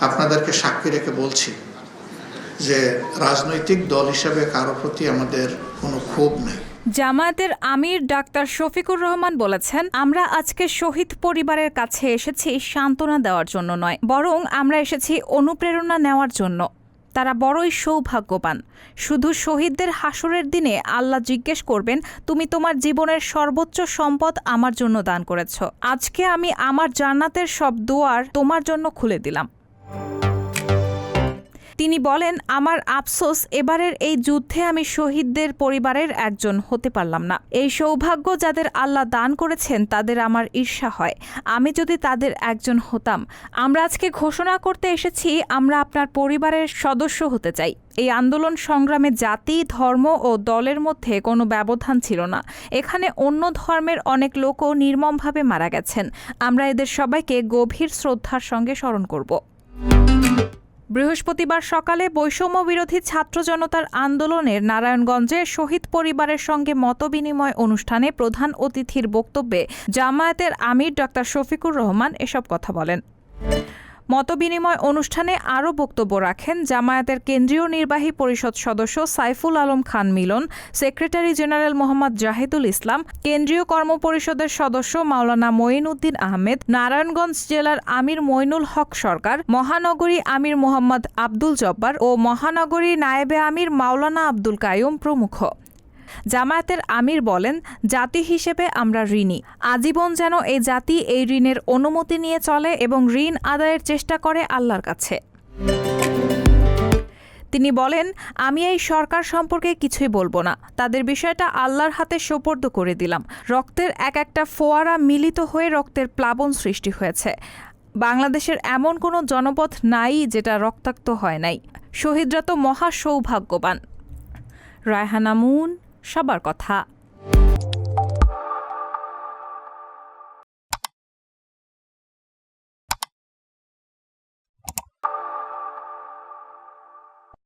আপনাদেরকে সাক্ষী রেখে বলছি যে রাজনৈতিক দল হিসাবে কারো প্রতি আমাদের কোনো ক্ষোভ নেই। জামায়াতের আমির ডাক্তার শফিকুর রহমান বলেছেন, আমরা আজকে শহীদ পরিবারের কাছে এসেছি সান্ত্বনা দেওয়ার জন্য নয়, বরং আমরা এসেছি অনুপ্রেরণা নেওয়ার জন্য। তারা বড়ই সৌভাগ্যবান। শুধু শহীদদের হাসরের দিনে আল্লাহ জিজ্ঞেস করবেন, তুমি তোমার জীবনের সর্বোচ্চ সম্পদ আমার জন্য দান করেছ। আজকে আমি আমার জান্নাতের সব দুয়ার তোমার জন্য খুলে দিলাম। তিনি বলেন, আমার আফসোস, এবারের এই যুদ্ধে আমি শহীদদের পরিবারের একজন হতে পারলাম না। এই সৌভাগ্য যাদের আল্লাহ দান করেছেন তাদের আমার ঈর্ষা হয়। আমি যদি তাদের একজন হতাম। আমরা আজকে ঘোষণা করতে এসেছি, আমরা আপনার পরিবারের সদস্য হতে চাই। এই আন্দোলন সংগ্রামে জাতি, ধর্ম ও দলের মধ্যে কোনো ব্যবধান ছিল না। এখানে অন্য ধর্মের অনেক লোকও নির্মমভাবে মারা গেছেন। আমরা এদের সবাইকে গভীর শ্রদ্ধার সঙ্গে স্মরণ করব। বৃহস্পতিবার সকালে বৈষম্য বিরোধী ছাত্র জনতার আন্দোলনের নারায়ণগঞ্জে শহীদ পরিবারের সঙ্গে মতবিনিময় অনুষ্ঠানে প্রধান অতিথির বক্তব্যে জামায়াতের আমির ডাক্তার শফিকুর রহমান এসব কথা বলেন। মতবিনিময় অনুষ্ঠানে আরও বক্তব্য রাখেন জামায়াতের কেন্দ্রীয় নির্বাহী পরিষদ সদস্য সাইফুল আলম খান মিলন, সেক্রেটারি জেনারেল মোহাম্মদ জাহিদুল ইসলাম, কেন্দ্রীয় কর্মপরিষদের সদস্য মাওলানা মঈনউদ্দিন আহমেদ, নারায়ণগঞ্জ জেলার আমির মইনুল হক সরকার, মহানগরী আমির মোহাম্মদ আব্দুল জব্বার ও মহানগরী নায়েবে আমির মাওলানা আব্দুল কাইয়ুম প্রমুখ। জামায়াতের আমির বলেন, জাতি হিসেবে আমরা ঋণী। আজীবন যেন এই জাতি এই ঋণের অনুমতি নিয়ে চলে এবং ঋণ আদায়ের চেষ্টা করে আল্লাহর কাছে। তিনি বলেন, আমি এই সরকার সম্পর্কে কিছুই বলবো না। তাদের বিষয়টা আল্লাহর হাতে সোপর্দ করে দিলাম। রক্তের এক একটা ফোয়ারা মিলিত হয়ে রক্তের প্লাবন সৃষ্টি হয়েছে। বাংলাদেশের এমন কোনো জনপদ নাই যেটা রক্তাক্ত হয় নাই। শহীদরা তো মহা সৌভাগ্যবান। রায়হানা মুন, সবার কথা।